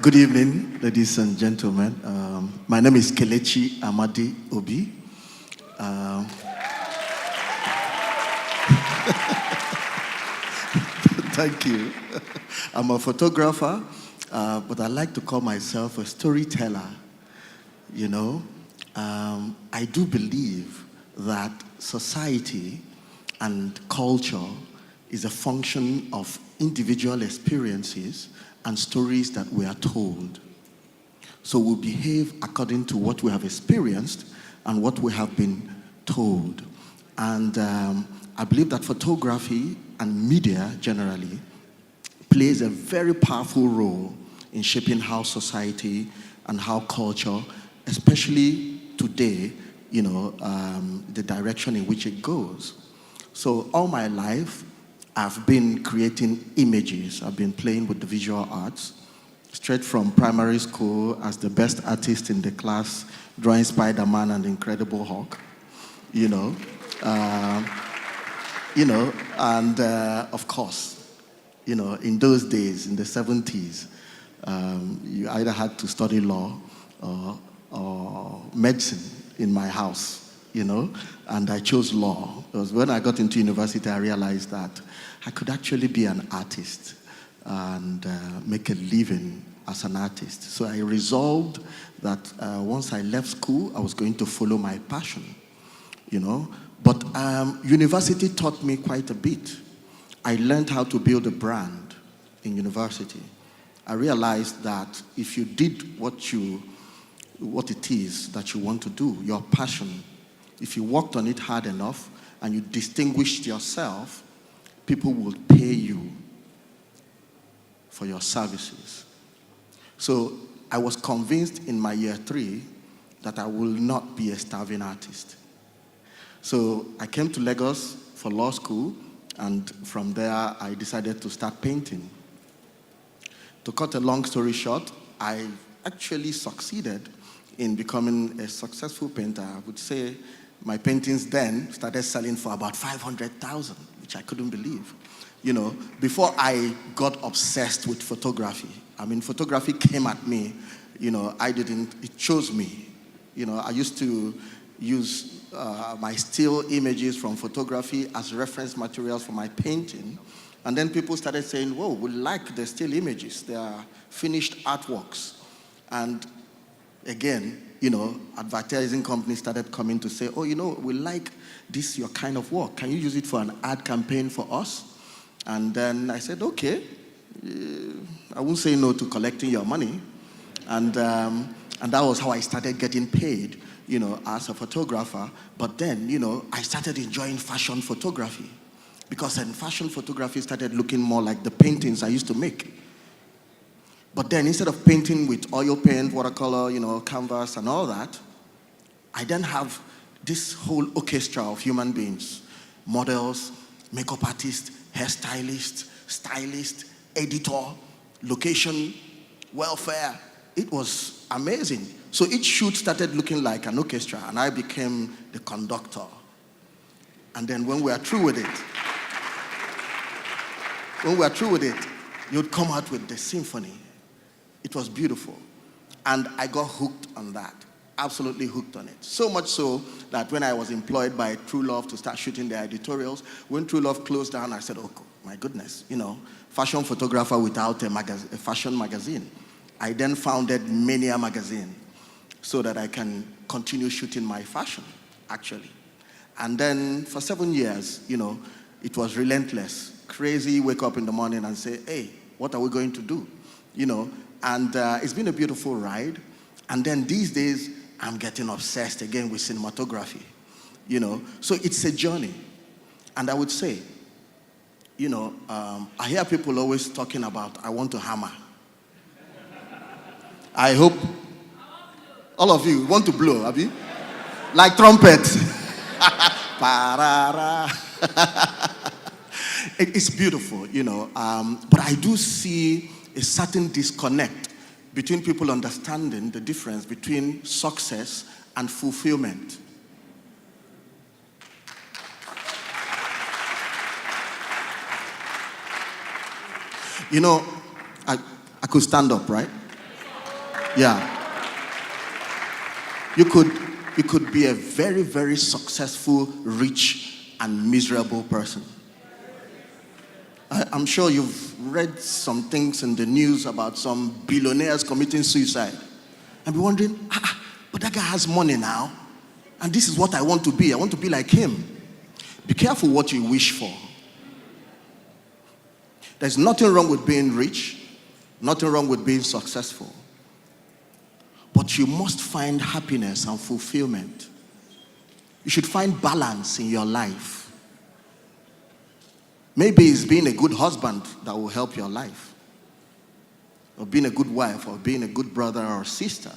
Good evening, ladies and gentlemen. My name is Kelechi Amadi Obi. Thank you. I'm a photographer, but I like to call myself a storyteller. You know, I do believe that society and culture is a function of individual experiences and stories that we are told. So we behave according to what we have experienced and what we have been told. And I believe that photography and media generally plays a very powerful role in shaping how society and how culture, especially today, the direction in which it goes. So all my life, I've been creating images. I've been playing with the visual arts, straight from primary school as the best artist in the class, drawing Spider-Man and the Incredible Hulk, and of course, in those days, in the 70s, you either had to study law or medicine in my house, and I chose law. Because when I got into university, I realized that I could actually be an artist and make a living as an artist. So I resolved that once I left school, I was going to follow my passion, But university taught me quite a bit. I learned how to build a brand in university. I realized that if you did what it is that you want to do, your passion, if you worked on it hard enough and you distinguished yourself, people will pay you for your services. So I was convinced in my year 3 that I will not be a starving artist. So I came to Lagos for law school, and from there I decided to start painting. To cut a long story short, I actually succeeded in becoming a successful painter. I would say my paintings then started selling for about 500,000, which I couldn't believe. Before I got obsessed with photography, photography came at me, it chose me. I used to use my still images from photography as reference materials for my painting. And then people started saying, whoa, we like the still images. They are finished artworks. And again, advertising companies started coming to say, oh, we like this, your kind of work. Can you use it for an ad campaign for us? And then I said, okay. I won't say no to collecting your money. And that was how I started getting paid, as a photographer. But then, I started enjoying fashion photography. Because then fashion photography started looking more like the paintings I used to make. But then instead of painting with oil paint, watercolor, canvas and all that, I then have this whole orchestra of human beings, models, makeup artists, hairstylist, stylist, editor, location, welfare. It was amazing. So each shoot started looking like an orchestra, and I became the conductor. And then when we are through with it, you'd come out with the symphony. It was beautiful. And I got hooked on that. Absolutely hooked on it. So much so that when I was employed by True Love to start shooting their editorials, when True Love closed down, I said, oh, my goodness, fashion photographer without a fashion magazine. I then founded Mania magazine so that I can continue shooting my fashion, actually. And then for 7 years, it was relentless. Crazy, wake up in the morning and say, hey, what are we going to do? And it's been a beautiful ride. And then these days, I'm getting obsessed again with cinematography, So it's a journey. And I would say, I hear people always talking about, I want to hammer. I hope all of you want to blow, have you? Like trumpets. It's beautiful, but I do see a certain disconnect between people understanding the difference between success and fulfillment. I could stand up, right? Yeah. You could be a very, very successful, rich, and miserable person. I'm sure you've read some things in the news about some billionaires committing suicide. And be wondering, but that guy has money now. And this is what I want to be. I want to be like him. Be careful what you wish for. There's nothing wrong with being rich, nothing wrong with being successful. But you must find happiness and fulfillment. You should find balance in your life. Maybe it's being a good husband that will help your life, or being a good wife, or being a good brother or sister.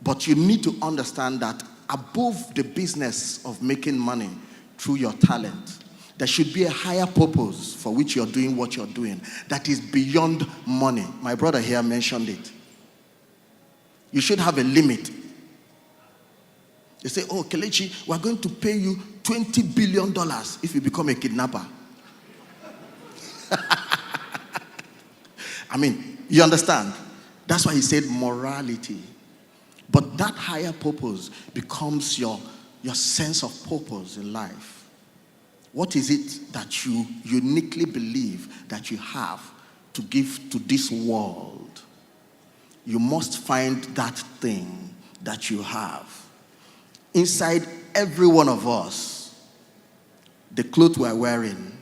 But you need to understand that above the business of making money through your talent, there should be a higher purpose for which you're doing what you're doing that is beyond money. My brother here mentioned it. You should have a limit. They say, oh, Kelechi, we're going to pay you $20 billion if you become a kidnapper. I mean, you understand? That's why he said morality. But that higher purpose becomes your sense of purpose in life. What is it that you uniquely believe that you have to give to this world? You must find that thing that you have. Inside every one of us, the clothes we're wearing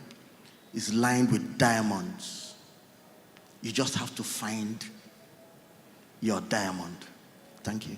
is lined with diamonds. You just have to find your diamond. Thank you.